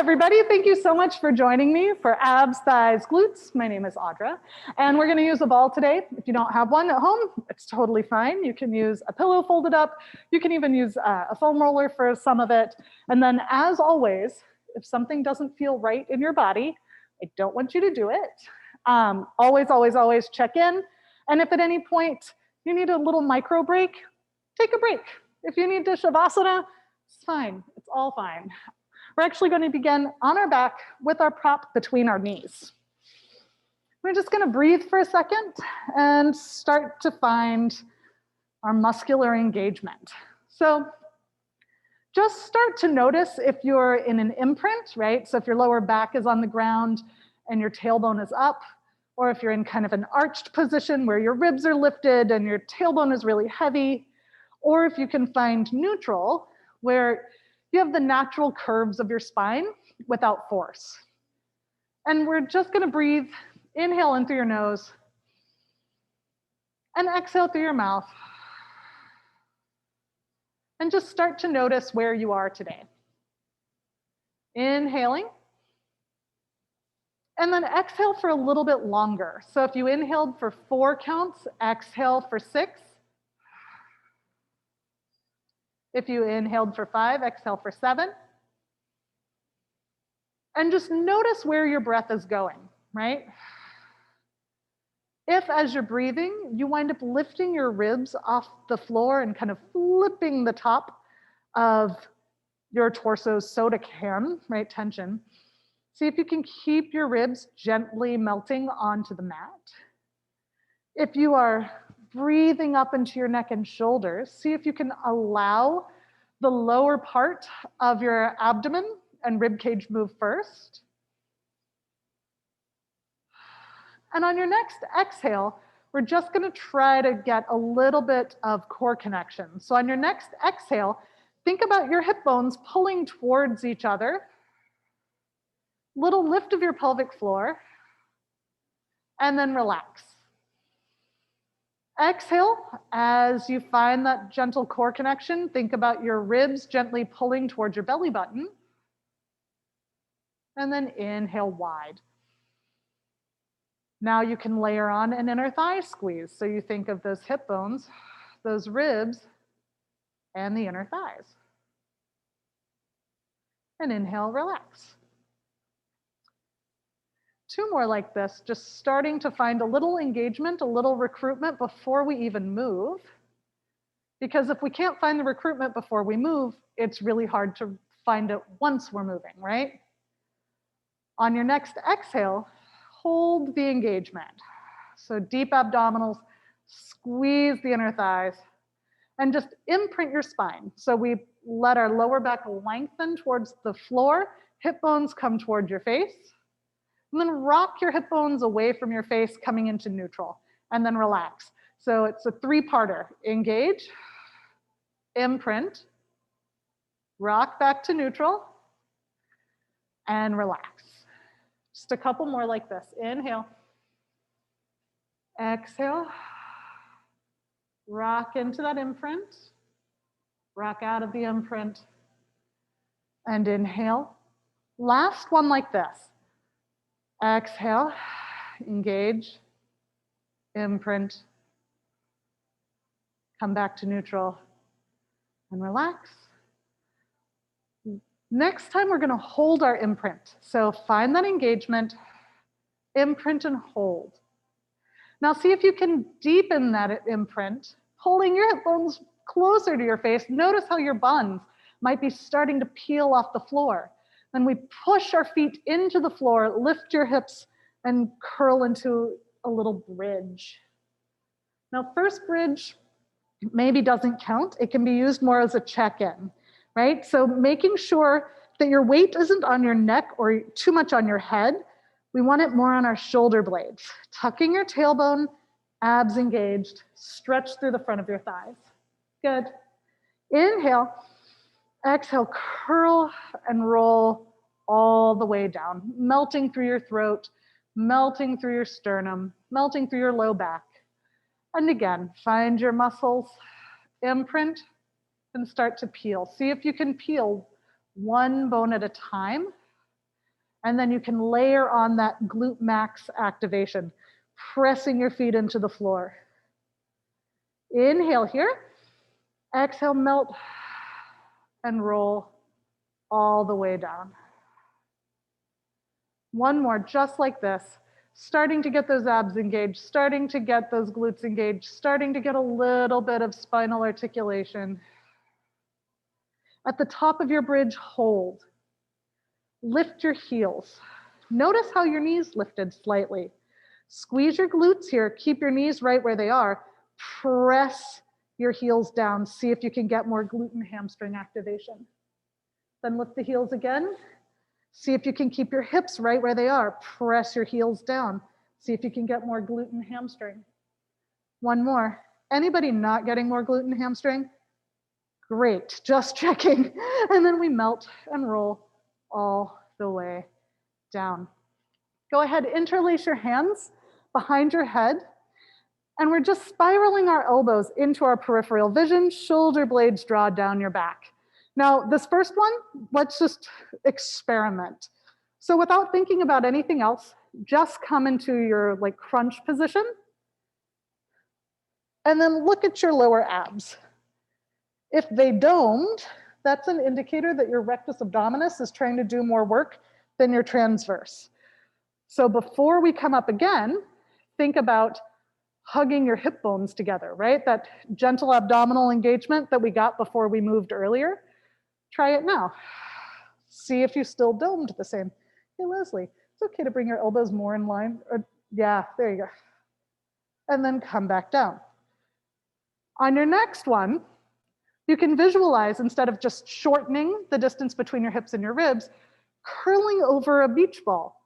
everybody. Thank you so much for joining me for abs, thighs, glutes. My name is Audra, and we're going to use a ball today. If you don't have one at home, it's totally fine. You can use a pillow folded up. You can even use a foam roller for some of it. And then, as always, if something doesn't feel right in your body, I don't want you to do it. Always, always, always check in. And if at any point you need a little micro break, take a break. If you need to shavasana, it's fine. It's all fine. We're actually going to begin on our back with our prop between our knees. We're just going to breathe for a second and start to find our muscular engagement. So just start to notice if you're in an imprint, right? So if your lower back is on the ground and your tailbone is up, or if you're in kind of an arched position where your ribs are lifted and your tailbone is really heavy, or if you can find neutral, where you have the natural curves of your spine without force. And we're just going to breathe, inhale in through your nose, and exhale through your mouth. And just start to notice where you are today. Inhaling. And then exhale for a little bit longer. So if you inhaled for 4 counts, exhale for 6. If you inhaled for 5, exhale for 7. And just notice where your breath is going, right? If, as you're breathing, you wind up lifting your ribs off the floor and kind of flipping the top of your torso's soda can, right, tension, see if you can keep your ribs gently melting onto the mat. If you are breathing up into your neck and shoulders, see if you can allow the lower part of your abdomen and rib cage move first. And on your next exhale, we're just going to try to get a little bit of core connection. So on your next exhale, think about your hip bones pulling towards each other. Little lift of your pelvic floor, and then relax. Exhale, as you find that gentle core connection, think about your ribs gently pulling towards your belly button. And then inhale wide. Now you can layer on an inner thigh squeeze. So you think of those hip bones, those ribs, and the inner thighs. And inhale, relax. 2 more like this, just starting to find a little engagement, a little recruitment before we even move. Because if we can't find the recruitment before we move, it's really hard to find it once we're moving, right? On your next exhale, hold the engagement. So deep abdominals, squeeze the inner thighs, and just imprint your spine. So we let our lower back lengthen towards the floor, hip bones come toward your face. And then rock your hip bones away from your face, coming into neutral, and then relax. So it's a 3-parter. Engage, imprint, rock back to neutral, and relax. Just a couple more like this. Inhale, exhale, rock into that imprint, rock out of the imprint, and inhale. Last one like this. Exhale, engage, imprint, come back to neutral, and relax. Next time, we're going to hold our imprint. So find that engagement, imprint, and hold. Now see if you can deepen that imprint, pulling your hip bones closer to your face. Notice how your buns might be starting to peel off the floor. Then we push our feet into the floor, lift your hips, and curl into a little bridge. Now, first bridge maybe doesn't count. It can be used more as a check-in, right? So making sure that your weight isn't on your neck or too much on your head. We want it more on our shoulder blades. Tucking your tailbone, abs engaged, stretch through the front of your thighs. Good. Inhale. Exhale, curl and roll all the way down, melting through your throat, melting through your sternum, melting through your low back. And again, find your muscles, imprint, and start to peel. See if you can peel one bone at a time. And then you can layer on that glute max activation, pressing your feet into the floor. Inhale here, exhale, melt, and roll all the way down. One more, just like this. Starting to get those abs engaged, starting to get those glutes engaged, starting to get a little bit of spinal articulation. At the top of your bridge, hold. Lift your heels. Notice how your knees lifted slightly. Squeeze your glutes here, keep your knees right where they are. Press your heels down, see if you can get more glute and hamstring activation. Then lift the heels again. See if you can keep your hips right where they are. Press your heels down. See if you can get more glute and hamstring. One more. Anybody not getting more glute and hamstring? Great, just checking. And then we melt and roll all the way down. Go ahead, interlace your hands behind your head. And we're just spiraling our elbows into our peripheral vision. Shoulder blades draw down your back. Now, this first one, let's just experiment. So without thinking about anything else, just come into your like crunch position. And then look at your lower abs. If they don't, that's an indicator that your rectus abdominis is trying to do more work than your transverse. So before we come up again, think about hugging your hip bones together, right? That gentle abdominal engagement that we got before we moved earlier. Try it now. See if you still domed the same. Hey, Leslie, it's okay to bring your elbows more in line. Yeah, there you go. And then come back down. On your next one, you can visualize, instead of just shortening the distance between your hips and your ribs, curling over a beach ball.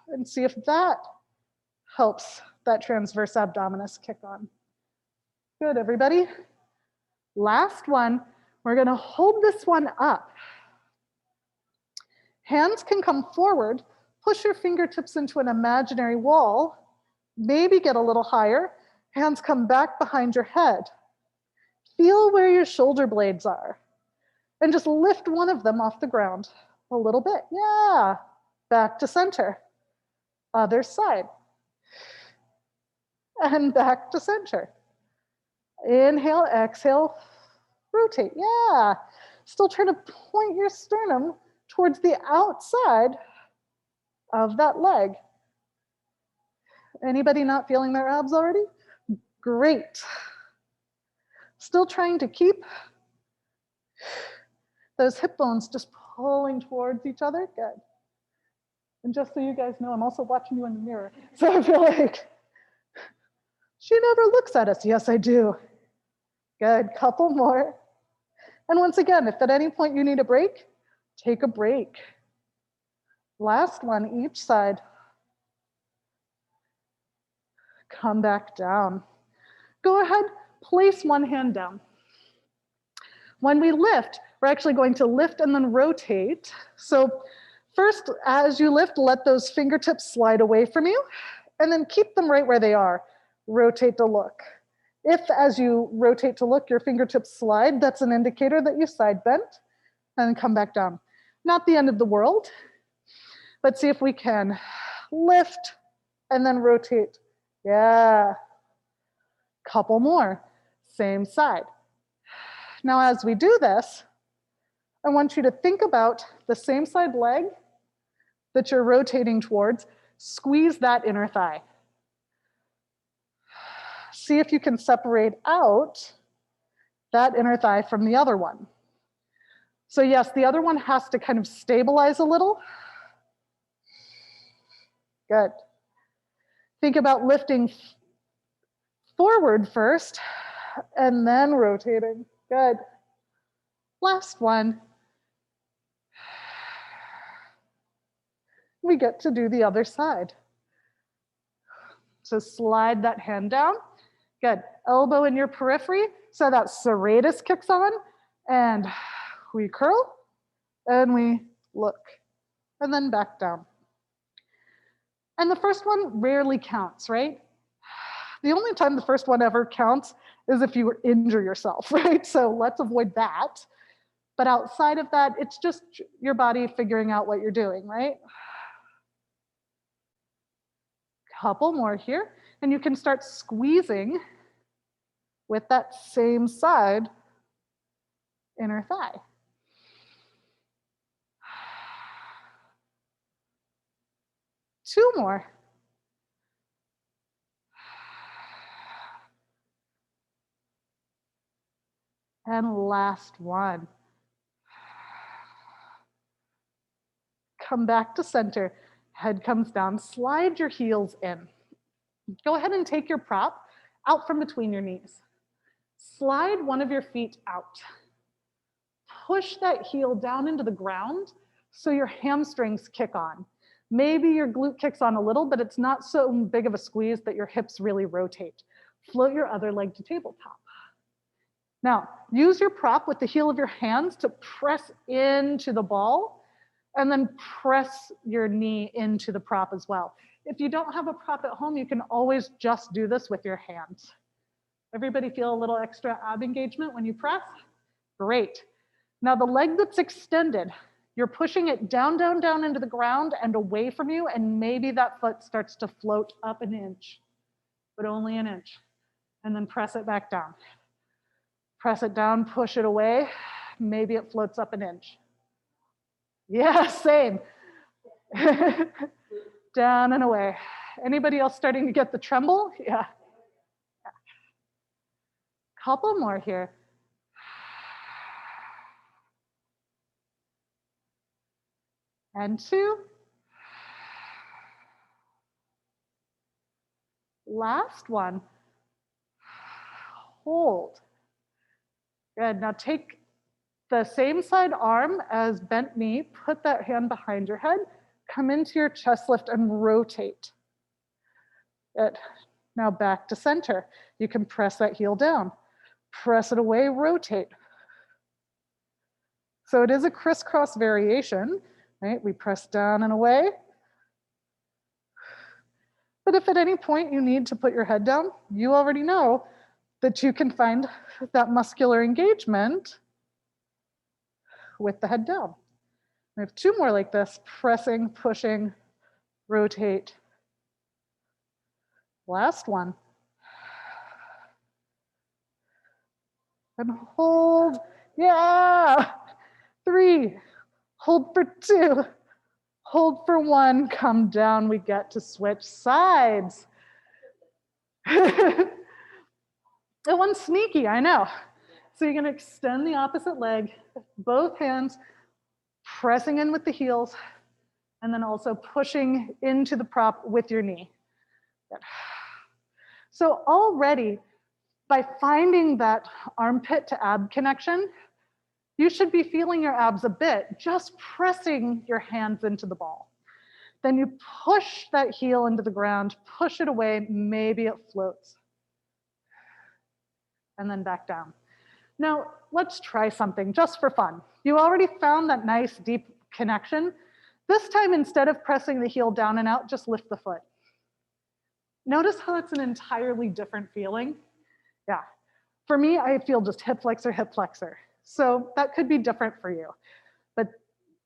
And see if that helps that transverse abdominis kick on. Good, everybody. Last one, we're gonna hold this one up. Hands can come forward, push your fingertips into an imaginary wall, maybe get a little higher, hands come back behind your head. Feel where your shoulder blades are, and just lift one of them off the ground a little bit. Yeah, back to center. Other side. And back to center. Inhale, exhale, rotate. Yeah, still trying to point your sternum towards the outside of that leg. Anybody not feeling their abs already? Great. Still trying to keep those hip bones just pulling towards each other. Good. And just so you guys know, I'm also watching you in the mirror. So I feel like, she never looks at us. Yes, I do. Good, couple more. And once again, if at any point you need a break, take a break. Last one, each side. Come back down. Go ahead, place one hand down. When we lift, we're actually going to lift and then rotate. So first, as you lift, let those fingertips slide away from you, and then keep them right where they are. Rotate to look. If as you rotate to look, your fingertips slide, that's an indicator that you side bent, and then come back down. Not the end of the world, but see if we can lift and then rotate. Yeah. Couple more, same side. Now, as we do this, I want you to think about the same side leg that you're rotating towards. Squeeze that inner thigh. See if you can separate out that inner thigh from the other one. So yes, the other one has to kind of stabilize a little. Good. Think about lifting forward first and then rotating. Good. Last one. We get to do the other side. So slide that hand down. Good. Elbow in your periphery so that serratus kicks on, and we curl and we look and then back down. And the first one rarely counts, right? The only time the first one ever counts is if you injure yourself, right? So let's avoid that. But outside of that, it's just your body figuring out what you're doing, right? Couple more here, and you can start squeezing with that same side inner thigh. Two more. And last one. Come back to center. Head comes down. Slide your heels in. Go ahead and take your prop out from between your knees. Slide one of your feet out. Push that heel down into the ground so your hamstrings kick on. Maybe your glute kicks on a little, but it's not so big of a squeeze that your hips really rotate. Float your other leg to tabletop. Now, use your prop with the heel of your hands to press into the ball, and then press your knee into the prop as well. If you don't have a prop at home, you can always just do this with your hands. Everybody feel a little extra ab engagement when you press? Great. Now the leg that's extended, you're pushing it down, down, down into the ground and away from you, and maybe that foot starts to float up an inch, but only an inch. And then press it back down. Press it down, push it away. Maybe it floats up an inch. Yeah, same. Down and away. Anybody else starting to get the tremble? Yeah. Couple more here. And two. Last one. Hold. Good. Now take the same side arm as bent knee, put that hand behind your head, come into your chest lift and rotate. Good. Now back to center. You can press that heel down, press it away, rotate. So it is a crisscross variation, right? We press down and away. But if at any point you need to put your head down, you already know that you can find that muscular engagement with the head down. We have two more like this, pressing, pushing, rotate. Last one. And hold, yeah. 3, hold for 2, hold for 1, come down, we get to switch sides. That one's sneaky, I know. So you're gonna extend the opposite leg, both hands, pressing in with the heels, and then also pushing into the prop with your knee. Good. So already, by finding that armpit to ab connection, you should be feeling your abs a bit, just pressing your hands into the ball. Then you push that heel into the ground, push it away, maybe it floats. And then back down. Now, let's try something just for fun. You already found that nice deep connection. This time, instead of pressing the heel down and out, just lift the foot. Notice how it's an entirely different feeling. Yeah, for me, I feel just hip flexor, hip flexor. So that could be different for you, but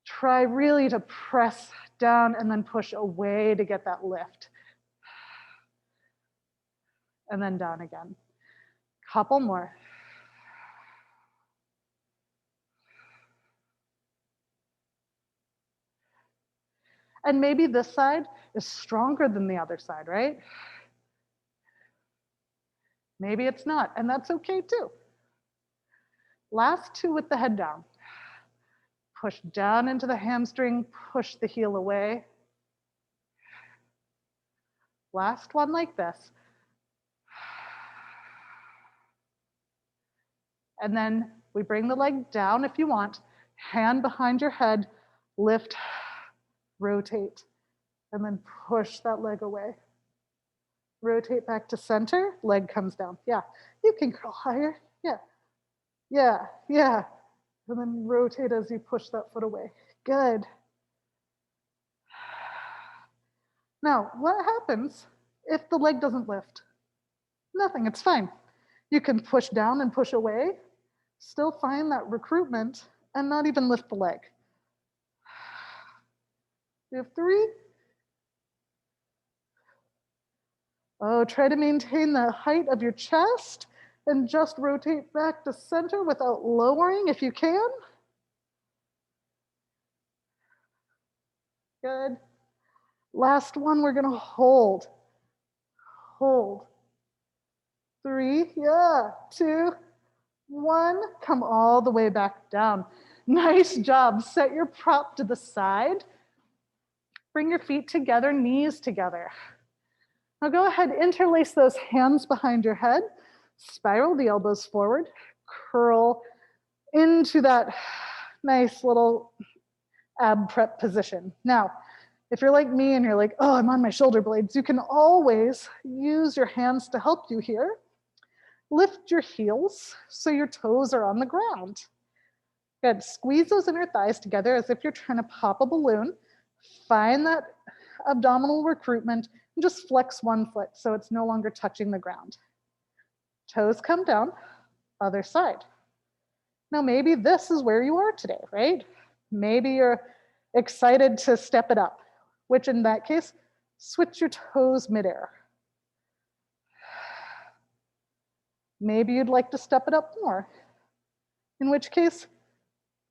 try really to press down and then push away to get that lift. And then down again. Couple more. And maybe this side is stronger than the other side, right? Maybe it's not, and that's okay too. Last two with the head down. Push down into the hamstring, push the heel away. Last one like this. And then we bring the leg down if you want, hand behind your head, lift, rotate, and then push that leg away. Rotate back to center, leg comes down. Yeah, you can curl higher. Yeah, yeah, yeah. And then rotate as you push that foot away. Good. Now, what happens if the leg doesn't lift? Nothing, it's fine. You can push down and push away, still find that recruitment and not even lift the leg. We have 3. Oh, try to maintain the height of your chest and just rotate back to center without lowering if you can. Good. Last one, we're gonna hold. Hold. 3, yeah, 2, 1. Come all the way back down. Nice job. Set your prop to the side. Bring your feet together, knees together. Now go ahead, interlace those hands behind your head, spiral the elbows forward, curl into that nice little ab prep position. Now, if you're like me and you're like, oh, I'm on my shoulder blades, you can always use your hands to help you here. Lift your heels so your toes are on the ground. Good, squeeze those inner thighs together as if you're trying to pop a balloon. Find that abdominal recruitment and just flex one foot so it's no longer touching the ground. Toes come down, other side. Now maybe this is where you are today, right? Maybe you're excited to step it up, which in that case, switch your toes midair. Maybe you'd like to step it up more, in which case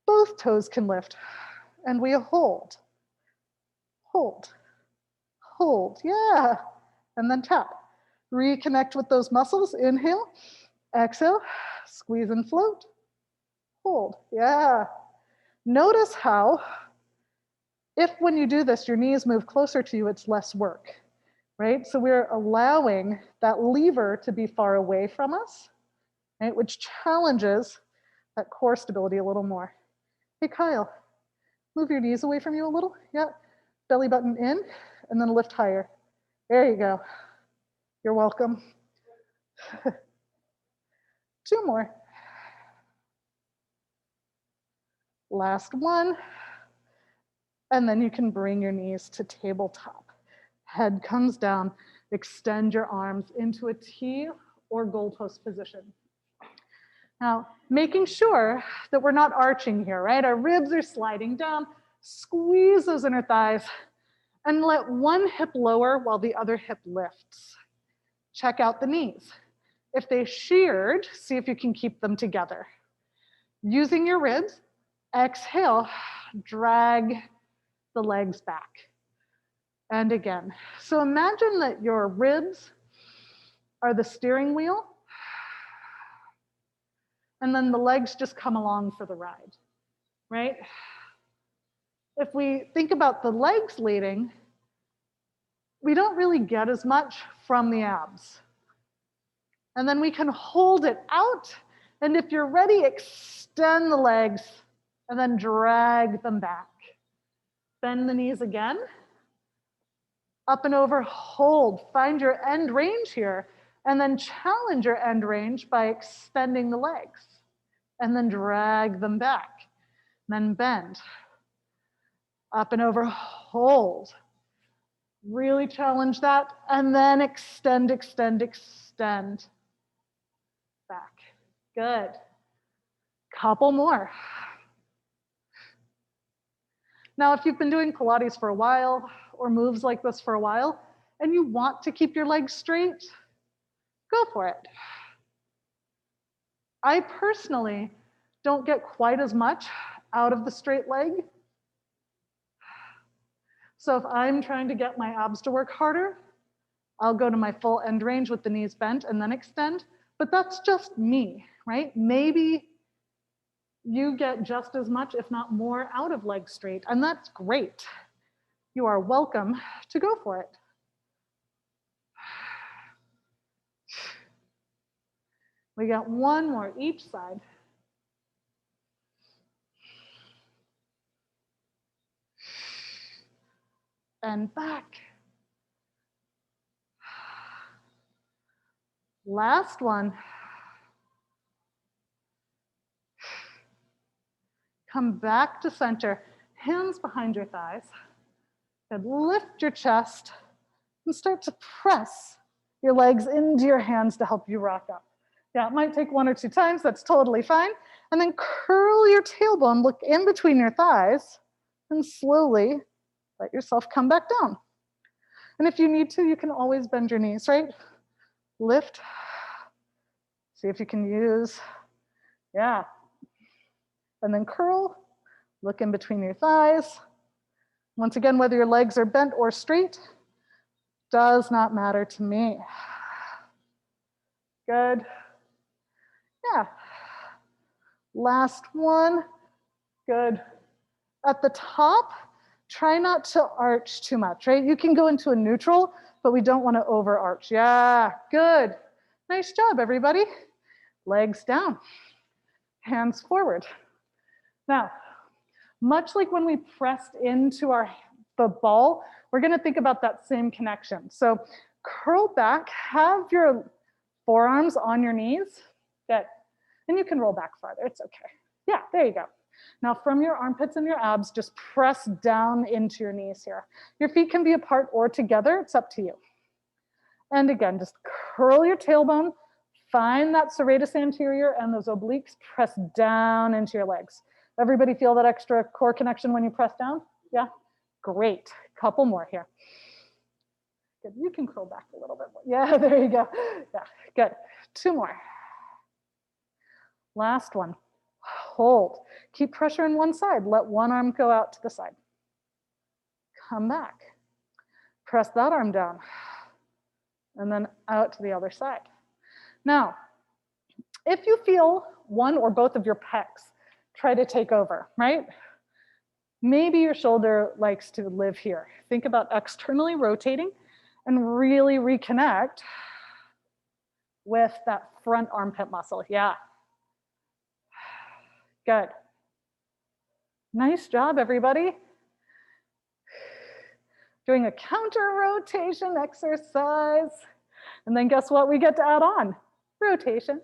both toes can lift and we hold, hold, hold, yeah, and then tap. Reconnect with those muscles, inhale, exhale, squeeze and float, hold, yeah. Notice how, if when you do this, your knees move closer to you, it's less work, right? So we're allowing that lever to be far away from us, right? Which challenges that core stability a little more. Hey, Kyle, move your knees away from you a little. Yeah, belly button in, and then lift higher. There you go. You're welcome. 2 more. Last one. And then you can bring your knees to tabletop. Head comes down, extend your arms into a T or goalpost position. Now, making sure that we're not arching here, right? Our ribs are sliding down, squeeze those inner thighs, and let one hip lower while the other hip lifts. Check out the knees. If they sheared, see if you can keep them together. Using your ribs, exhale, drag the legs back. And again. So imagine that your ribs are the steering wheel, and then the legs just come along for the ride, right? If we think about the legs leading, we don't really get as much from the abs. And then we can hold it out, and if you're ready, extend the legs and then drag them back. Bend the knees again. Up and over, hold. Find your end range here, and then challenge your end range by extending the legs, and then drag them back. Then bend. Up and over, hold. Really challenge that, and then extend, extend, extend. Back. Good. Couple more. Now, if you've been doing Pilates for a while, or moves like this for a while, and you want to keep your legs straight, go for it. I personally don't get quite as much out of the straight leg. So if I'm trying to get my abs to work harder, I'll go to my full end range with the knees bent and then extend, but that's just me, right? Maybe you get just as much, if not more, out of leg straight, and that's great. You are welcome to go for it. We got one more each side. And back. Last one. Come back to center, hands behind your thighs. And lift your chest and start to press your legs into your hands to help you rock up. Yeah, it might take 1 or 2 times, that's totally fine. And then curl your tailbone, look in between your thighs, and slowly let yourself come back down. And if you need to, you can always bend your knees, right? Lift. See if you can use, yeah. And then curl, look in between your thighs. Once again, whether your legs are bent or straight, does not matter to me. Good. Yeah. Last one. Good. At the top, try not to arch too much, right? You can go into a neutral, but we don't want to overarch. Yeah, good. Nice job, everybody. Legs down, hands forward. Now, much like when we pressed into the ball, we're going to think about that same connection. So curl back, have your forearms on your knees. Good. And you can roll back farther. It's okay. Yeah, there you go. Now from your armpits and your abs, just press down into your knees here. Your feet can be apart or together. It's up to you. And again, just curl your tailbone. Find that serratus anterior and those obliques. Press down into your legs. Everybody feel that extra core connection when you press down? Yeah? Great. Couple more here. Good. You can curl back a little bit more. Yeah, there you go. Yeah, good. Two more. Last one. Hold. Keep pressure on one side. Let one arm go out to the side. Come back. Press that arm down. And then out to the other side. Now, if you feel one or both of your pecs try to take over, right? Maybe your shoulder likes to live here. Think about externally rotating and really reconnect with that front armpit muscle. Yeah. Good. Nice job, everybody. Doing a counter rotation exercise. And then guess what we get to add on? Rotation.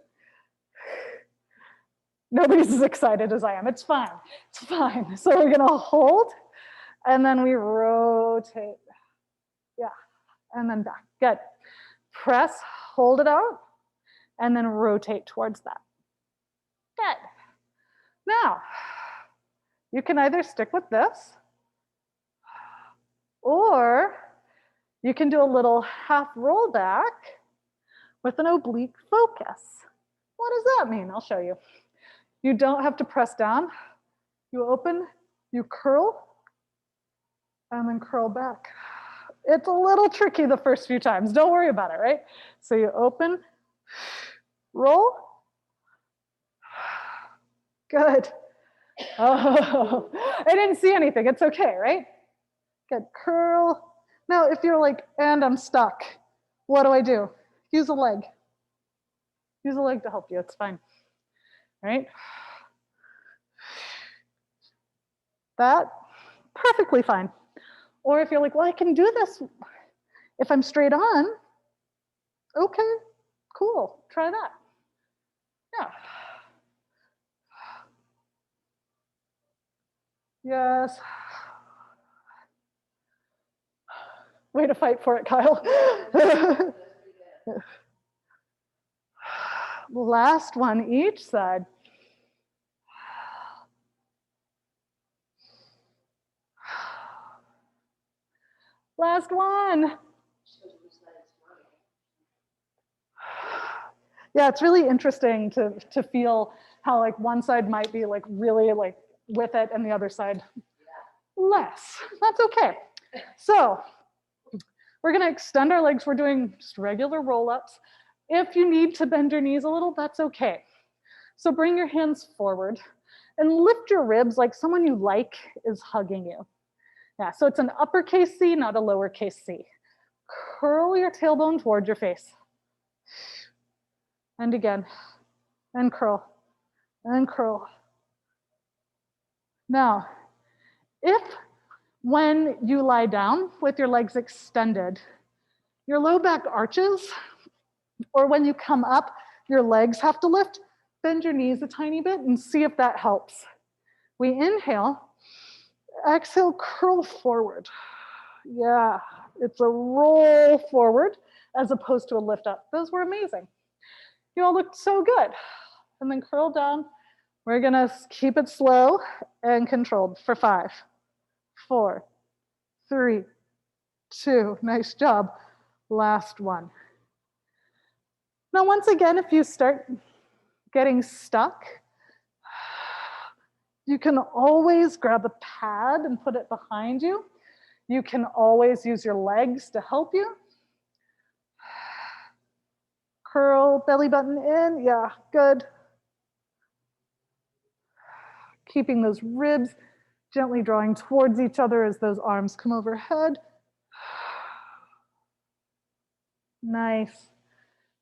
Nobody's as excited as I am. It's fine. It's fine. So we're going to hold, and then we rotate. Yeah, and then back. Good. Press, hold it out, and then rotate towards that. Good. Now, you can either stick with this, or you can do a little half roll back with an oblique focus. What does that mean? I'll show you. You don't have to press down. You open, you curl, and then curl back. It's a little tricky the first few times. Don't worry about it, right? So you open, roll. Good. Oh, I didn't see anything. It's okay, right? Good. Curl. Now, if you're like, and I'm stuck, what do? Use a leg. Use a leg to help you. It's fine. Right? That, perfectly fine. Or if you're like, well, I can do this if I'm straight on. Okay, cool. Try that. Yeah. Yes. Way to fight for it, Kyle. Last one each side. Last one. Yeah, it's really interesting to feel how like one side might be like really like with it and the other side less. That's okay. So we're gonna extend our legs. We're doing just regular roll-ups. If you need to bend your knees a little, that's okay. So bring your hands forward and lift your ribs like someone you like is hugging you. Yeah, so it's an uppercase C, not a lowercase c. Curl your tailbone towards your face. And again, and curl, and curl. Now, if when you lie down with your legs extended, your low back arches, or when you come up, your legs have to lift, bend your knees a tiny bit and see if that helps. We inhale, exhale, curl forward. Yeah, it's a roll forward as opposed to a lift up. Those were amazing. You all looked so good. And then curl down, We're gonna keep it slow and controlled for 5, 4, 3, 2, nice job. Last one. Now, once again, if you start getting stuck, you can always grab a pad and put it behind you. You can always use your legs to help you. Curl belly button in, yeah, good. Keeping those ribs gently drawing towards each other as those arms come overhead. Nice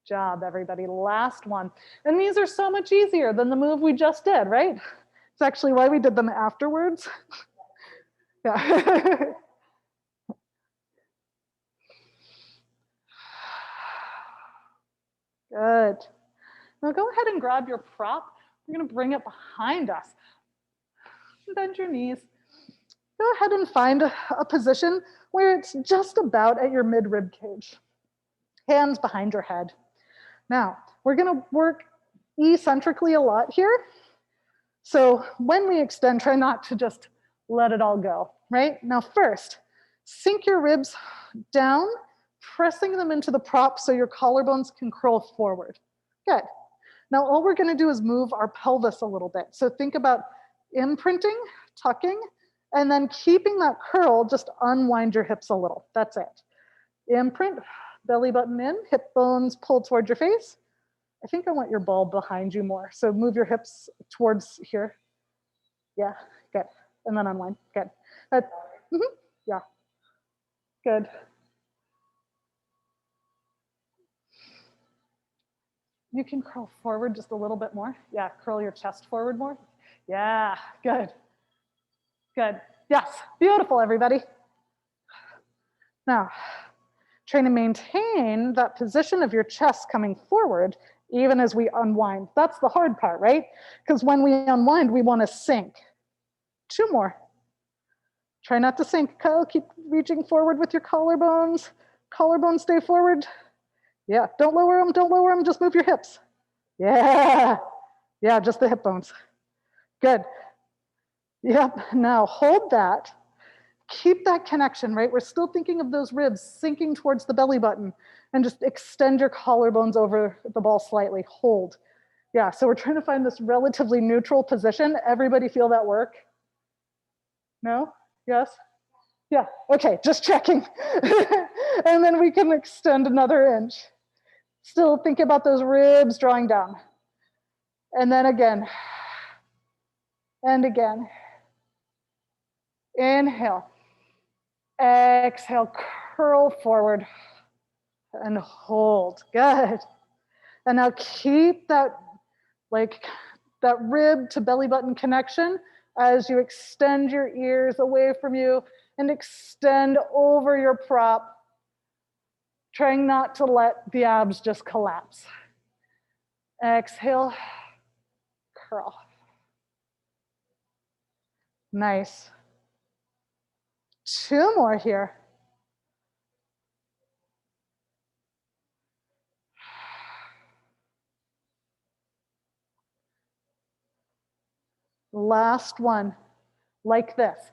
job, everybody. Last one. And these are so much easier than the move we just did, right? It's actually why we did them afterwards. Yeah. Good. Now go ahead and grab your prop. We're going to bring it behind us. Bend your knees. Go ahead and find a position where it's just about at your mid-rib cage. Hands behind your head. Now, we're going to work eccentrically a lot here. So when we extend, try not to just let it all go, right? Now first, sink your ribs down, pressing them into the prop so your collarbones can curl forward. Good. Now all we're gonna do is move our pelvis a little bit. So think about imprinting, tucking, and then keeping that curl, just unwind your hips a little. That's it. Imprint, belly button in, hip bones pull towards your face. I think I want your ball behind you more. So move your hips towards here. Yeah, good. And then unwind, good. Yeah, good. You can curl forward just a little bit more. Yeah, curl your chest forward more. Yeah, good. Good. Yes, beautiful, everybody. Now, trying to maintain that position of your chest coming forward even as we unwind. That's the hard part, right? Because when we unwind, we want to sink. 2 more. Try not to sink, Kyle. Keep reaching forward with your collarbones. Collarbones stay forward. Yeah, don't lower them, just move your hips. Yeah, yeah, just the hip bones. Good. Yep, now hold that. Keep that connection, right? We're still thinking of those ribs sinking towards the belly button, and just extend your collarbones over the ball slightly. Hold. Yeah, so we're trying to find this relatively neutral position. Everybody feel that work? No? Yes? Yeah, okay, just checking. And then we can extend another inch. Still think about those ribs drawing down. And then again. And again. Inhale. Exhale, curl forward and hold. Good. And now keep that, that rib to belly button connection as you extend your ears away from you and extend over your prop, trying not to let the abs just collapse. Exhale, curl. Nice. 2 more here. Last one, like this.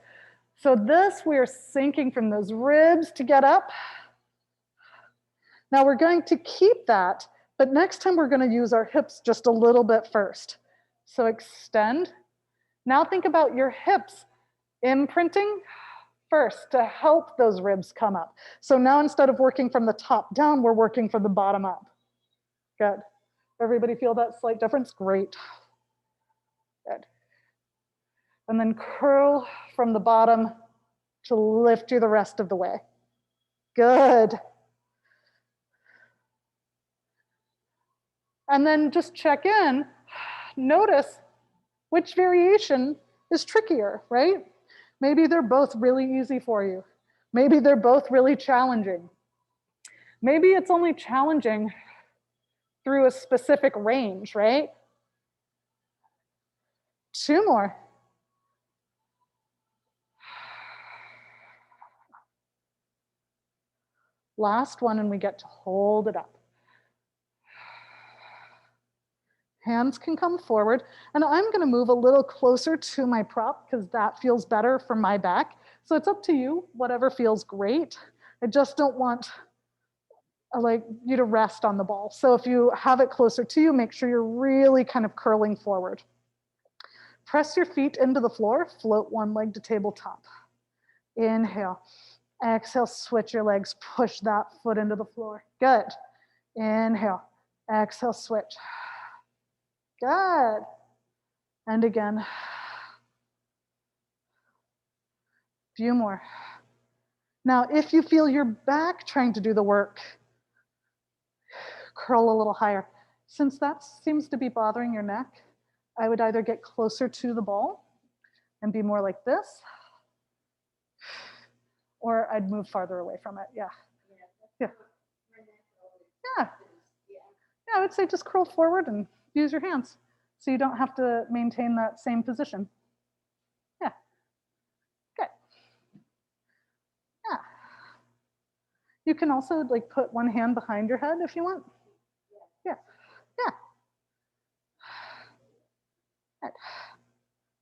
So this, we're sinking from those ribs to get up. Now we're going to keep that, but next time we're going to use our hips just a little bit first. So extend. Now think about your hips imprinting first to help those ribs come up. So now instead of working from the top down, we're working from the bottom up. Good. Everybody feel that slight difference? Great. Good. And then curl from the bottom to lift you the rest of the way. Good. And then just check in. Notice which variation is trickier, right? Maybe they're both really easy for you. Maybe they're both really challenging. Maybe it's only challenging through a specific range, right? 2 more. Last one, and we get to hold it up. Hands can come forward. And I'm gonna move a little closer to my prop because that feels better for my back. So it's up to you, whatever feels great. I just don't want like you to rest on the ball. So if you have it closer to you, make sure you're really kind of curling forward. Press your feet into the floor, float one leg to tabletop. Inhale, exhale, switch your legs, push that foot into the floor. Good. Inhale, exhale, switch. Good. And again. Few more. Now, if you feel your back trying to do the work, curl a little higher. Since that seems to be bothering your neck, I would either get closer to the ball and be more like this, or I'd move farther away from it. Yeah. Yeah. Yeah. Yeah, I would say just curl forward and use your hands so you don't have to maintain that same position. Yeah. Good. Yeah. You can also like put one hand behind your head if you want. Yeah. Yeah. Good.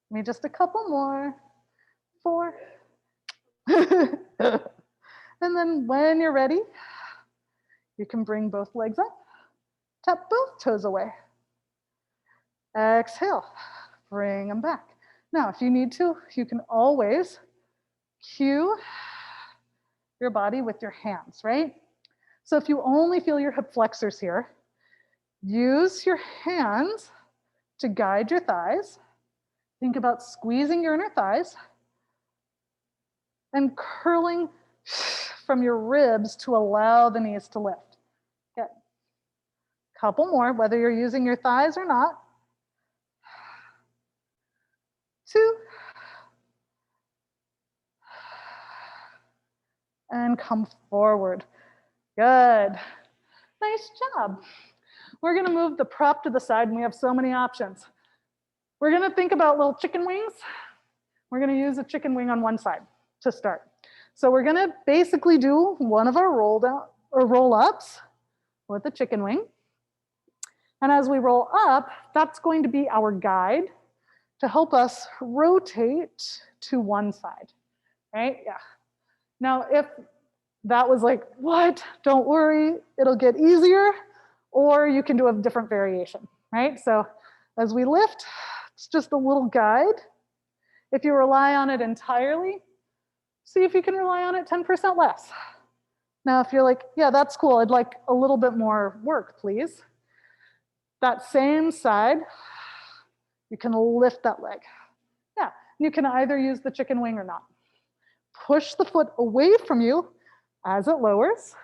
Maybe just a couple more. 4. And then when you're ready, you can bring both legs up, tap both toes away. Exhale, bring them back. Now, if you need to, you can always cue your body with your hands, right? So if you only feel your hip flexors here, use your hands to guide your thighs. Think about squeezing your inner thighs and curling from your ribs to allow the knees to lift. Good. Couple more, whether you're using your thighs or not. 2. And come forward. Good. Nice job. We're gonna move the prop to the side and we have so many options. We're gonna think about little chicken wings. We're gonna use a chicken wing on one side to start. So we're gonna basically do one of our roll-ups with a chicken wing. And as we roll up, that's going to be our guide to help us rotate to one side, right? Yeah. Now, if that was like, what? Don't worry, it'll get easier, or you can do a different variation, right? So as we lift, it's just a little guide. If you rely on it entirely, see if you can rely on it 10% less. Now, if you're like, yeah, that's cool, I'd like a little bit more work, please. That same side, you can lift that leg. Yeah, you can either use the chicken wing or not. Push the foot away from you as it lowers,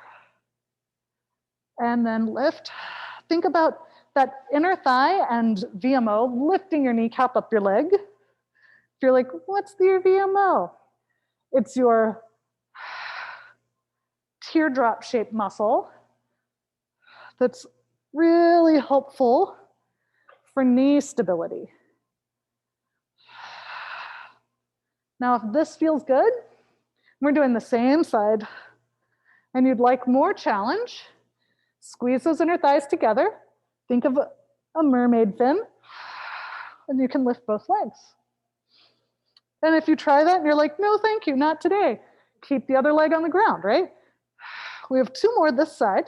and then lift. Think about that inner thigh and VMO, lifting your kneecap up your leg. If you're like, what's your VMO? It's your teardrop shaped muscle that's really helpful for knee stability. Now, if this feels good, we're doing the same side, and you'd like more challenge, squeeze those inner thighs together. Think of a mermaid fin, and you can lift both legs. And if you try that and you're like, no, thank you, not today, keep the other leg on the ground, right? We have 2 more this side.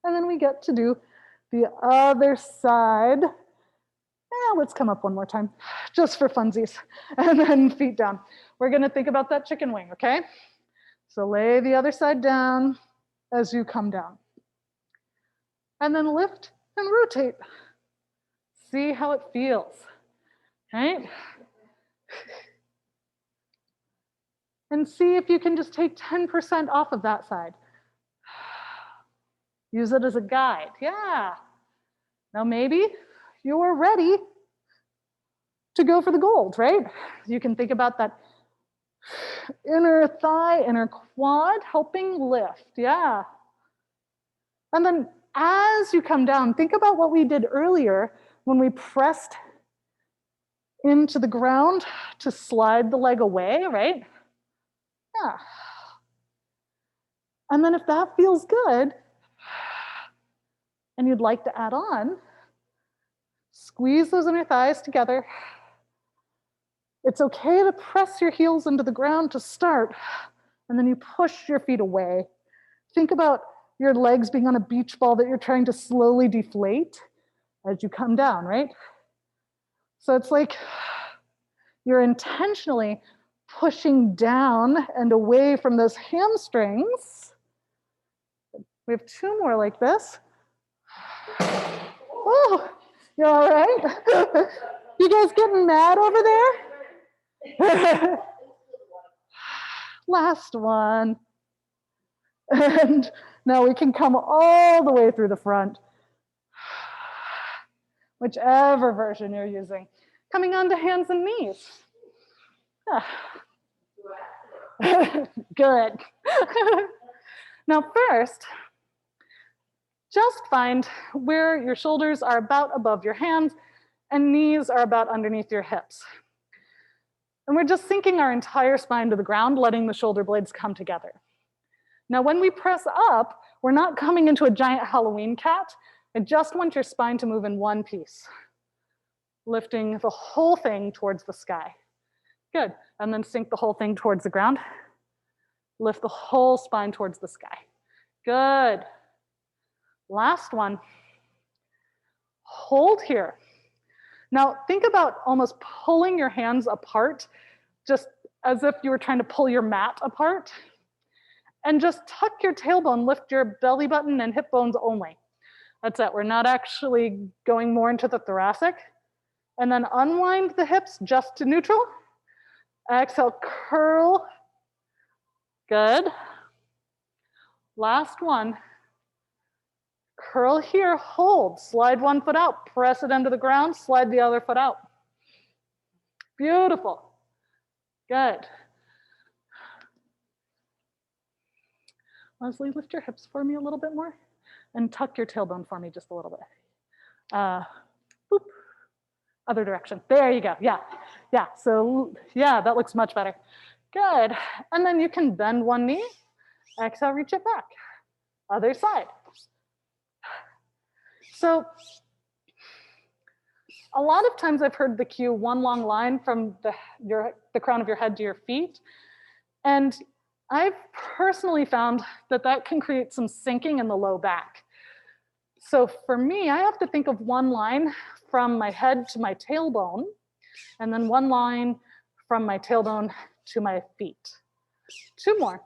And then we get to do the other side. Let's come up one more time, just for funsies. And then feet down. We're gonna think about that chicken wing, okay? So lay the other side down as you come down. And then lift and rotate. See how it feels, right? And see if you can just take 10% off of that side. Use it as a guide, yeah. Now maybe you're ready to go for the gold, right? You can think about that inner thigh, inner quad, helping lift, yeah. And then as you come down, think about what we did earlier when we pressed into the ground to slide the leg away, right? Yeah. And then if that feels good, and you'd like to add on, squeeze those inner thighs together. It's okay to press your heels into the ground to start, and then you push your feet away. Think about your legs being on a beach ball that you're trying to slowly deflate as you come down, right? So it's like you're intentionally pushing down and away from those hamstrings. We have two more like this. Oh, you all right? You guys getting mad over there? Last one. And now we can come all the way through the front. Whichever version you're using. Coming onto hands and knees. Good. Now first, just find where your shoulders are about above your hands and knees are about underneath your hips. And we're just sinking our entire spine to the ground, letting the shoulder blades come together. Now, when we press up, we're not coming into a giant Halloween cat. I just want your spine to move in one piece, lifting the whole thing towards the sky. Good. And then sink the whole thing towards the ground. Lift the whole spine towards the sky. Good. Last one. Hold here. Now, think about almost pulling your hands apart, just as if you were trying to pull your mat apart. And just tuck your tailbone, lift your belly button and hip bones only. That's it. We're not actually going more into the thoracic. And then unwind the hips just to neutral. Exhale, curl. Good. Last one. Curl here, hold. Slide one foot out, press it into the ground, slide the other foot out. Beautiful. Good. Leslie, lift your hips for me a little bit more and tuck your tailbone for me just a little bit. Boop. Other direction. There you go. Yeah. Yeah. So, yeah, that looks much better. Good. And then you can bend one knee. Exhale, reach it back. Other side. So, a lot of times I've heard the cue one long line from the crown of your head to your feet. And I've personally found that that can create some sinking in the low back. So for me, I have to think of one line from my head to my tailbone, and then one line from my tailbone to my feet. Two more.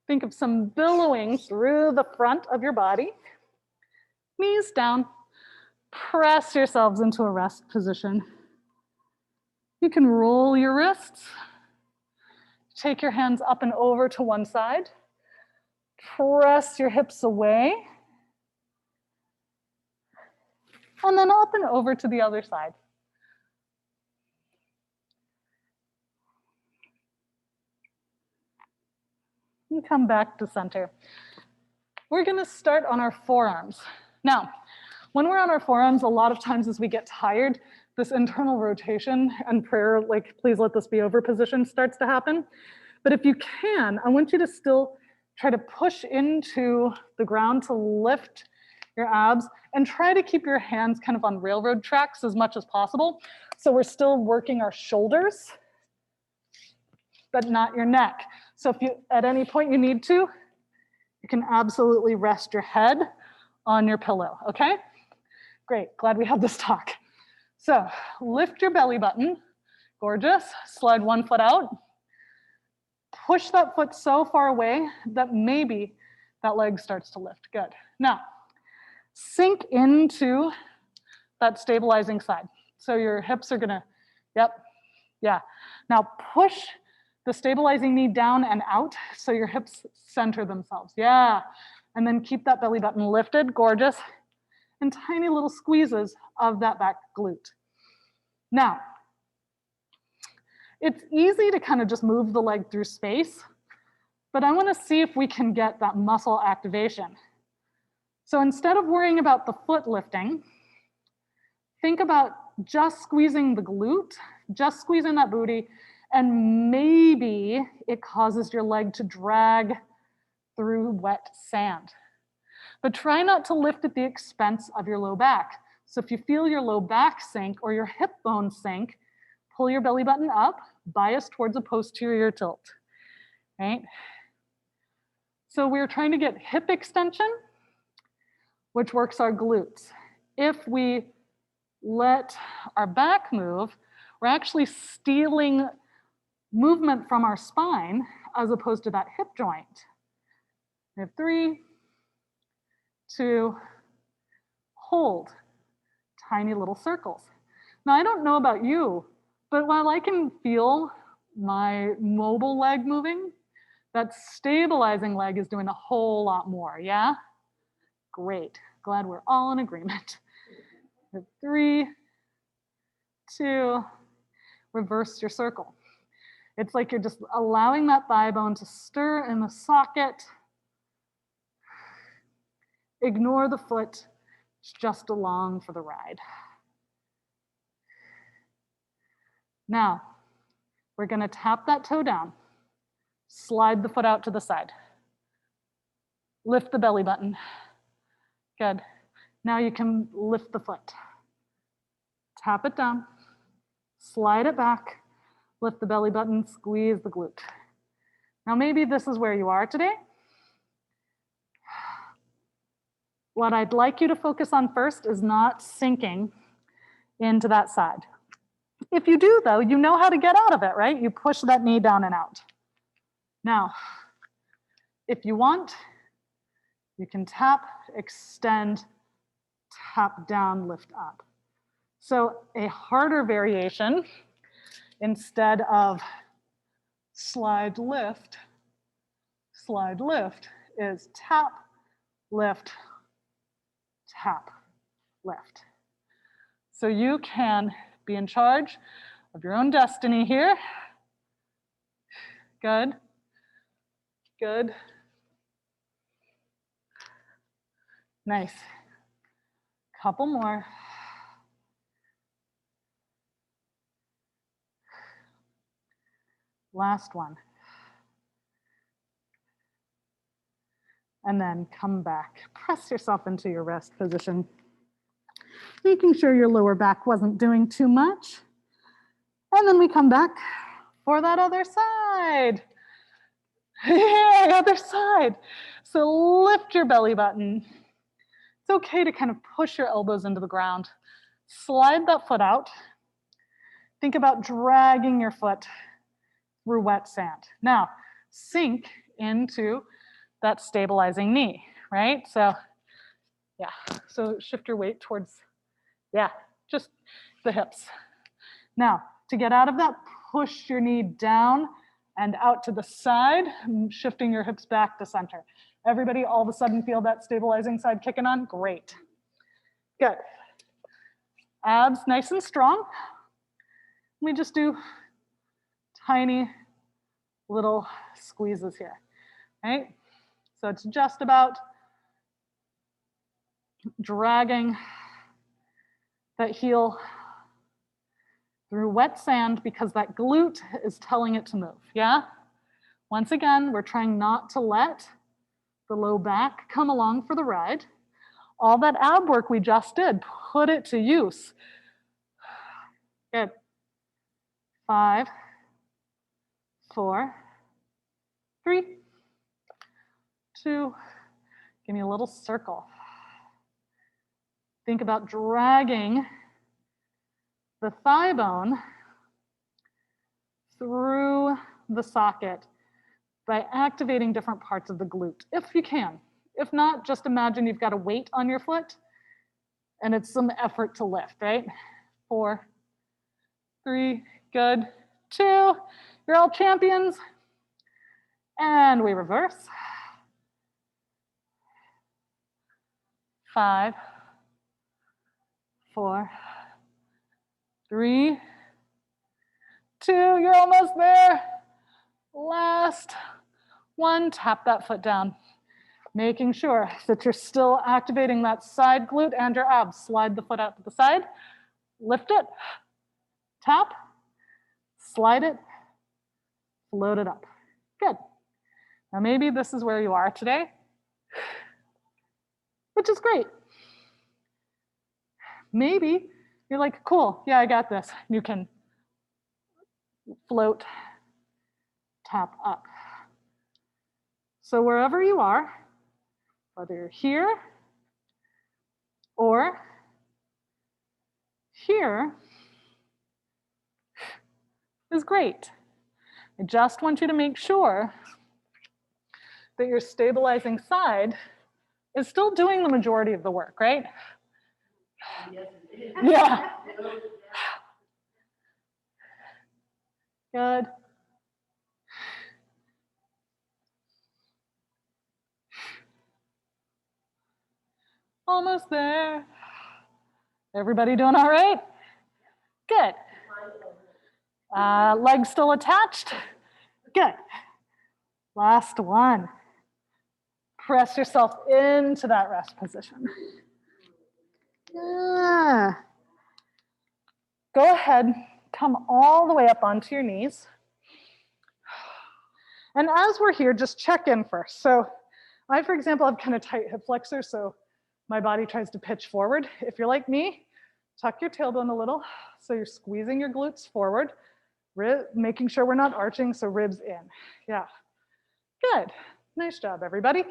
Think of some billowing through the front of your body. Knees down. Press yourselves into a rest position. You can roll your wrists. Take your hands up and over to one side. Press your hips away. And then up and over to the other side. And come back to center. We're going to start on our forearms. Now, when we're on our forearms, a lot of times as we get tired, this internal rotation and prayer, like, please let this be over position starts to happen. But if you can, I want you to still try to push into the ground to lift your abs and try to keep your hands kind of on railroad tracks as much as possible. So we're still working our shoulders, but not your neck. So if you, at any point you need to, you can absolutely rest your head on your pillow, okay? Great, glad we had this talk. So lift your belly button, gorgeous. Slide one foot out. Push that foot so far away that maybe that leg starts to lift, good. Now, sink into that stabilizing side. So your hips are gonna, yep, yeah. Now push the stabilizing knee down and out so your hips center themselves, yeah. And then keep that belly button lifted, gorgeous. And tiny little squeezes of that back glute. Now, it's easy to kind of just move the leg through space, but I want to see if we can get that muscle activation. So instead of worrying about the foot lifting, think about just squeezing the glute, just squeezing that booty, And maybe it causes your leg to drag through wet sand. But try not to lift at the expense of your low back. So if you feel your low back sink or your hip bone sink, pull your belly button up, bias towards a posterior tilt, right? So we're trying to get hip extension, which works our glutes. If we let our back move, we're actually stealing movement from our spine as opposed to that hip joint. We have 3, 2, hold, tiny little circles. Now, I don't know about you, but while I can feel my mobile leg moving, that stabilizing leg is doing a whole lot more, yeah? Great, glad we're all in agreement. 3, 2, reverse your circle. It's like you're just allowing that thigh bone to stir in the socket. Ignore the foot, it's just along for the ride. Now, we're gonna tap that toe down, slide the foot out to the side. Lift the belly button. Good. Now you can lift the foot. Tap it down, slide it back, lift the belly button, squeeze the glute. Now maybe this is where you are today. What I'd like you to focus on first is not sinking into that side. If you do though, you know how to get out of it, right? You push that knee down and out. Now, if you want, you can tap, extend, tap down, lift up. So a harder variation, instead of slide, lift, is tap, lift, tap, lift. So you can be in charge of your own destiny here. Good, good. Nice. Couple more. Last one. And then come back. Press yourself into your rest position. Making sure your lower back wasn't doing too much. And then we come back for that other side. Yay, other side. So lift your belly button. It's okay to kind of push your elbows into the ground. Slide that foot out. Think about dragging your foot through wet sand. Now, sink into that stabilizing knee, right? So, yeah, so shift your weight towards, yeah, just the hips. Now, to get out of that, push your knee down and out to the side, shifting your hips back to center. Everybody all of a sudden feel that stabilizing side kicking on? Great. Good. Abs nice and strong. We just do tiny little squeezes here, right? So it's just about dragging that heel through wet sand because that glute is telling it to move, yeah? Once again, we're trying not to let the low back come along for the ride. All that ab work we just did, put it to use. Good. 5, 4, 3, 2, give me a little circle. Think about dragging the thigh bone through the socket by activating different parts of the glute, if you can. If not, just imagine you've got a weight on your foot and it's some effort to lift, right? 4, 3, good. 2, you're all champions. And we reverse. 5, 4, 3, 2, you're almost there. Last one, tap that foot down. Making sure that you're still activating that side glute and your abs. Slide the foot out to the side, lift it, tap, slide it, float it up. Good. Now maybe this is where you are today, which is great. Maybe you're like, cool, yeah, I got this. You can float, tap up. So wherever you are, whether you're here or here, is great. I just want you to make sure that your stabilizing side is still doing the majority of the work, right? Yes, it is. Yeah. Good. Almost there. Everybody doing all right? Good. Legs still attached? Good. Last one. Press yourself into that rest position. Yeah. Go ahead, come all the way up onto your knees. And as we're here, just check in first. So I, for example, have kind of tight hip flexors, so my body tries to pitch forward. If you're like me, tuck your tailbone a little, so you're squeezing your glutes forward, making sure we're not arching, so ribs in. Yeah, good. Nice job, everybody.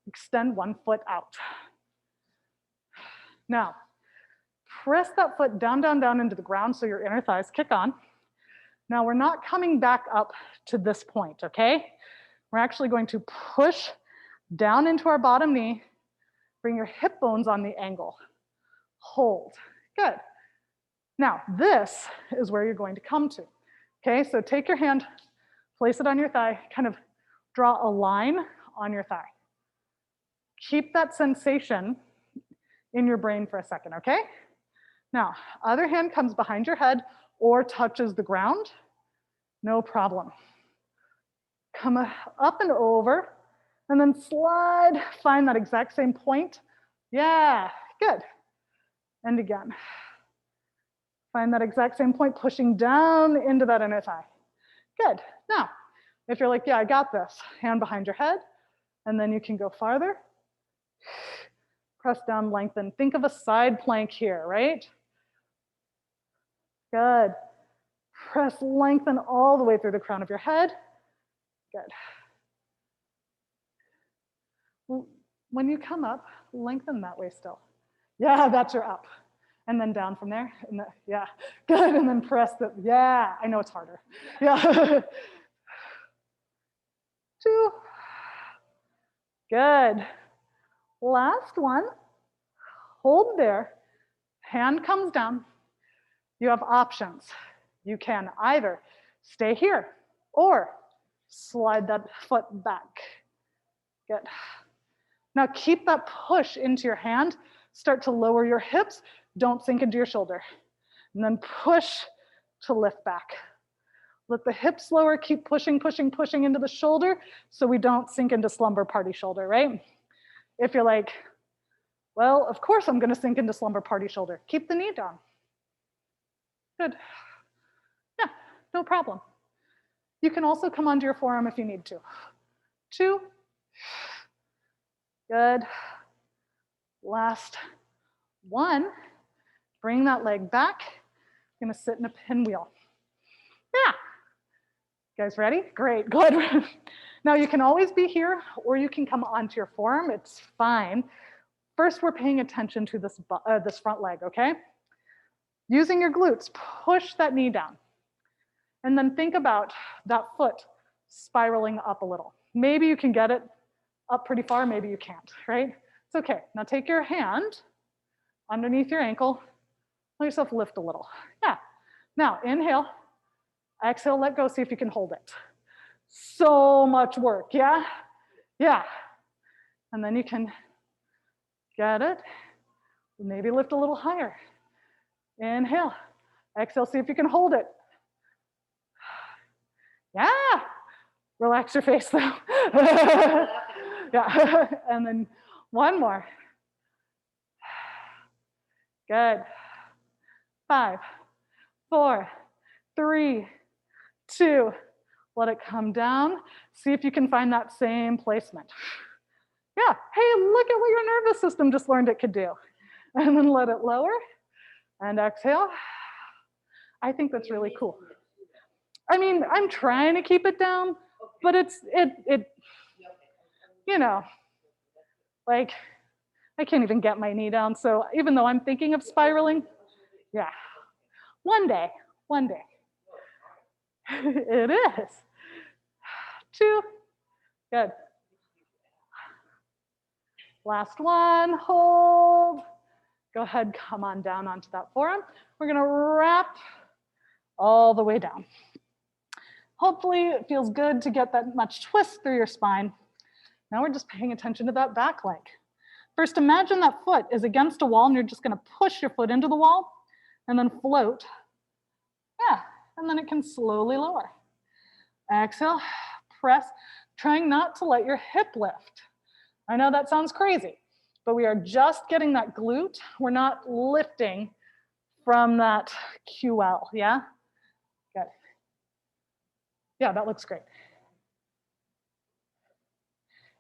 Extend one foot out. Now, press that foot down, down, down into the ground so your inner thighs kick on. Now, we're not coming back up to this point, okay? We're actually going to push down into our bottom knee, bring your hip bones on the angle. Hold, good. Now, this is where you're going to come to, okay? So take your hand, place it on your thigh, kind of draw a line on your thigh. Keep that sensation in your brain for a second, okay? Now, other hand comes behind your head or touches the ground, no problem. Come up and over, and then slide, find that exact same point. Yeah, good. And again. Find that exact same point, pushing down into that inner thigh. Good. Now, if you're like, yeah, I got this, hand behind your head, and then you can go farther. Press down, lengthen. Think of a side plank here, right? Good. Press, lengthen all the way through the crown of your head. Good. When you come up, lengthen that way still. Yeah, that's your up. And then down from there. And yeah, good. And then press the, yeah, I know it's harder. Yeah. 2. Good. Last one. Hold there. Hand comes down. You have options. You can either stay here or slide that foot back. Good. Now keep that push into your hand. Start to lower your hips. Don't sink into your shoulder. And then push to lift back. Let the hips lower, keep pushing, pushing, pushing into the shoulder so we don't sink into slumber party shoulder, right? If you're like, well, of course I'm gonna sink into slumber party shoulder. Keep the knee down. Good. Yeah, no problem. You can also come onto your forearm if you need to. 2. Good. Last 1. Bring that leg back. I'm gonna sit in a pinwheel. Yeah. You guys ready? Great, good. Now you can always be here or you can come onto your forearm, it's fine. First, we're paying attention to this front leg, okay? Using your glutes, push that knee down. And then think about that foot spiraling up a little. Maybe you can get it up pretty far, maybe you can't, right? It's okay. Now take your hand underneath your ankle, let yourself lift a little. Yeah. Now inhale, exhale, let go, see if you can hold it. So much work, yeah? Yeah. And then you can get it, maybe lift a little higher. Inhale, exhale, see if you can hold it. Yeah, relax your face though. Yeah, and then one more. Good. 5, 4, 3, 2, Let it come down. See if you can find that same placement. Yeah, hey, look at what your nervous system just learned it could do. And then let it lower and exhale. I think that's really cool. I mean, I'm trying to keep it down, but you know, like I can't even get my knee down. So even though I'm thinking of spiraling, yeah, one day. It is. 2, good. Last one, hold. Go ahead, come on down onto that forearm. We're gonna wrap all the way down. Hopefully it feels good to get that much twist through your spine. Now we're just paying attention to that back leg. First, imagine that foot is against a wall and you're just gonna push your foot into the wall and then float. Yeah, and then it can slowly lower. Exhale, press, trying not to let your hip lift. I know that sounds crazy, but we are just getting that glute. We're not lifting from that QL, yeah? Good. Yeah, that looks great.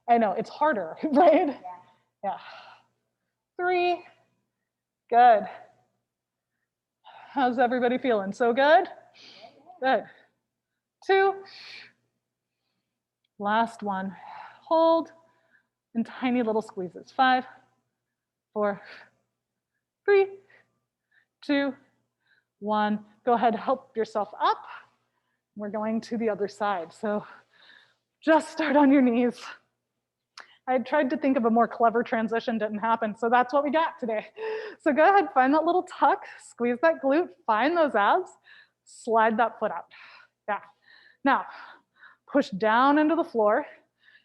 I know, it's harder, right? Yeah. 3, good. How's everybody feeling? So good? Good. 2, last one. Hold, and tiny little squeezes. 5, 4, 3, 2, 1. Go ahead, help yourself up. We're going to the other side. So just start on your knees. I tried to think of a more clever transition, didn't happen. So that's what we got today. So go ahead, find that little tuck, squeeze that glute, find those abs, slide that foot out. Yeah. Now, push down into the floor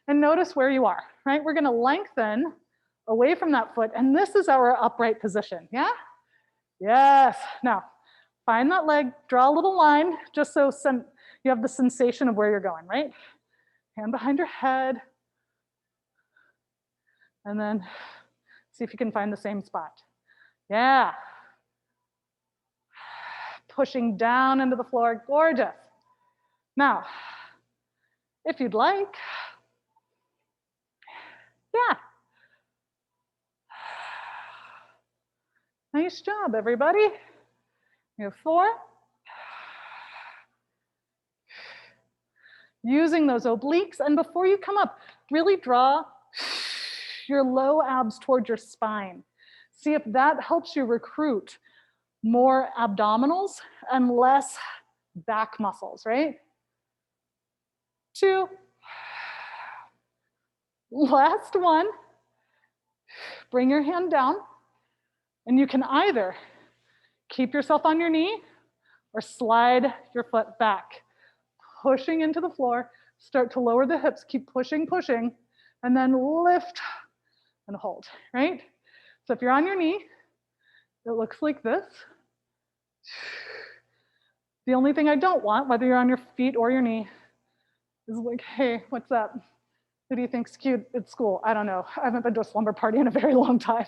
and notice where you are, right? We're gonna lengthen away from that foot, and this is our upright position, yeah? Yes. Now, find that leg, draw a little line, just so you have the sensation of where you're going, right? Hand behind your head. And then see if you can find the same spot. Yeah. Pushing down into the floor, gorgeous. Now, if you'd like, yeah. Nice job, everybody. You have 4. Using those obliques, and before you come up, really draw your low abs towards your spine. See if that helps you recruit more abdominals and less back muscles, right? 2. Last one. Bring your hand down, and you can either keep yourself on your knee or slide your foot back, pushing into the floor. Start to lower the hips, keep pushing, and then lift and hold, right? So if you're on your knee, it looks like this. The only thing I don't want, whether you're on your feet or your knee, is like, hey, what's up? Who do you think's cute at school? I don't know. I haven't been to a slumber party in a very long time.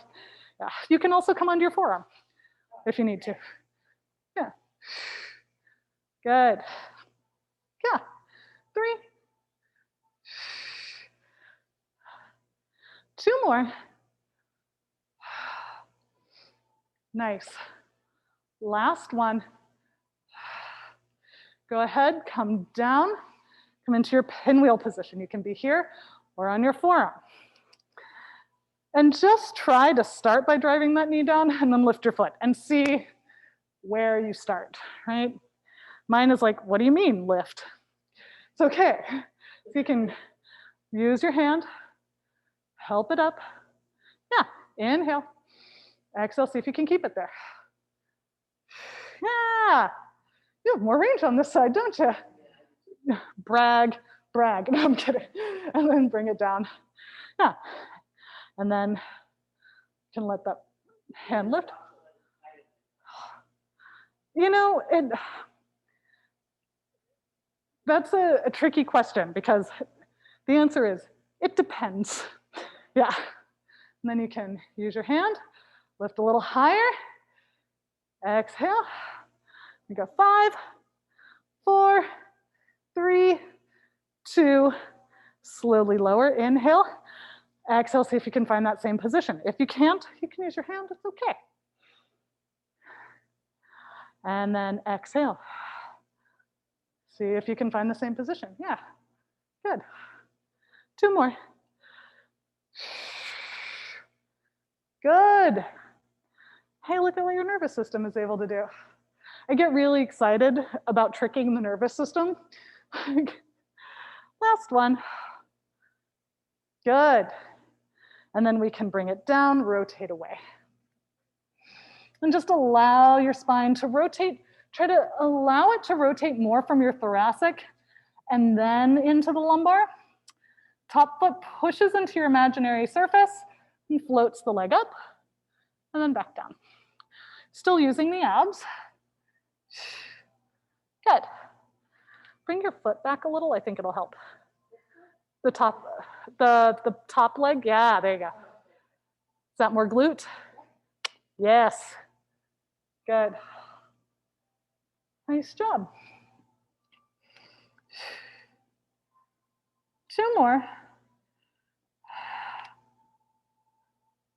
Yeah. You can also come onto your forearm if you need to. Yeah. Good. Yeah. 3. 2 more. Nice. Last one. Go ahead, come down, come into your pinwheel position. You can be here or on your forearm. And just try to start by driving that knee down and then lift your foot and see where you start, right? Mine is like, what do you mean lift? It's okay. So you can use your hand, help it up. Yeah, inhale. Exhale, see if you can keep it there. Yeah, you have more range on this side, don't you? Brag. No, I'm kidding. And then bring it down. Yeah, and then you can let that hand lift. You know, that's a tricky question because the answer is, it depends. Yeah, and then you can use your hand, lift a little higher, exhale. You go 5, 4, 3, 2, slowly lower, inhale, exhale, see if you can find that same position. If you can't, you can use your hand, it's okay. And then exhale. See if you can find the same position. Yeah, good. 2 more. Good. Hey, look at what your nervous system is able to do. I get really excited about tricking the nervous system. Last one. Good. And then we can bring it down, rotate away. And just allow your spine to rotate. Try to allow it to rotate more from your thoracic and then into the lumbar. Top foot pushes into your imaginary surface and floats the leg up and then back down. Still using the abs. Good. Bring your foot back a little. I think it'll help. The top leg. Yeah, there you go. Is that more glute? Yes. Good. Nice job. 2 more.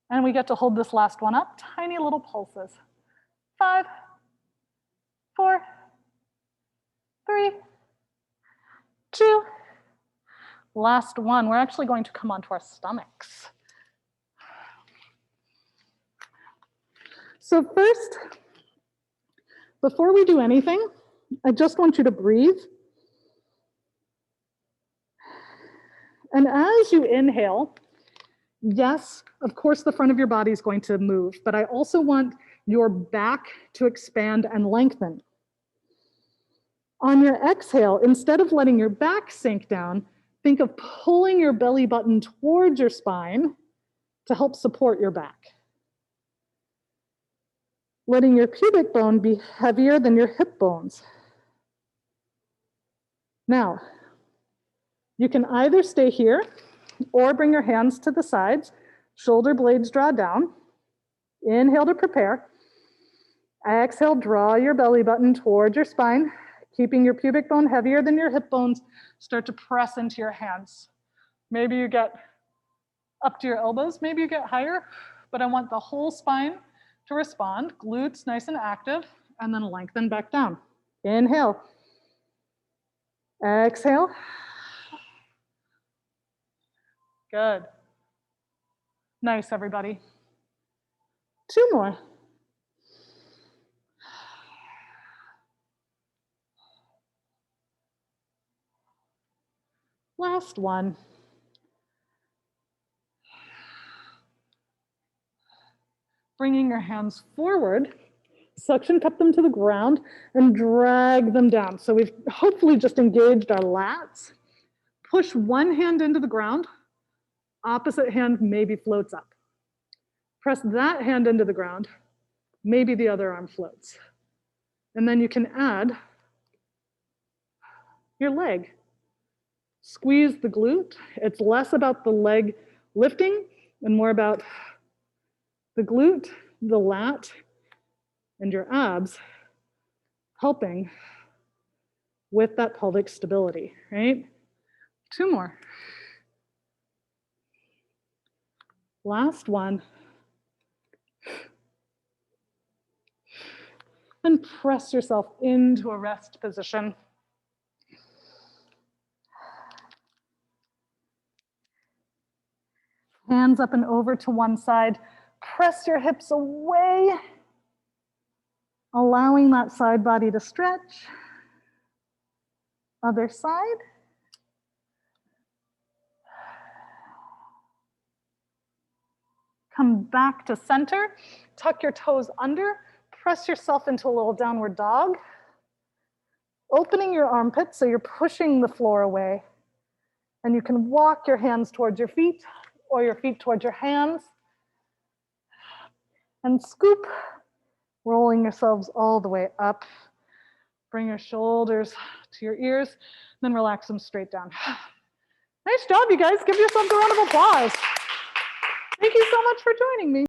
And we get to hold this last one up. Tiny little pulses. 5, 4, 3, 2. Last one. We're actually going to come onto our stomachs. So first, before we do anything, I just want you to breathe. And as you inhale, yes, of course, the front of your body is going to move, but I also want your back to expand and lengthen. On your exhale, instead of letting your back sink down, think of pulling your belly button towards your spine to help support your back. Letting your pubic bone be heavier than your hip bones. Now, you can either stay here or bring your hands to the sides, shoulder blades draw down. Inhale to prepare. Exhale, draw your belly button towards your spine, keeping your pubic bone heavier than your hip bones. Start to press into your hands. Maybe you get up to your elbows, maybe you get higher, but I want the whole spine to respond. Glutes nice and active, and then lengthen back down. Inhale. Exhale. Good. Nice, everybody. 2 more. Last one. Bringing your hands forward, suction cup them to the ground and drag them down. So we've hopefully just engaged our lats. Push one hand into the ground, opposite hand maybe floats up. Press that hand into the ground, maybe the other arm floats. And then you can add your leg. Squeeze the glute. It's less about the leg lifting and more about the glute, the lat, and your abs helping with that pelvic stability, right? 2 more. Last one. And press yourself into a rest position. Hands up and over to one side. Press your hips away, allowing that side body to stretch. Other side. Come back to center. Tuck your toes under. Press yourself into a little downward dog. Opening your armpits so you're pushing the floor away. And you can walk your hands towards your feet or your feet towards your hands. And scoop, rolling yourselves all the way up. Bring your shoulders to your ears, then relax them straight down. Nice job, you guys. Give yourselves a round of applause. Thank you so much for joining me.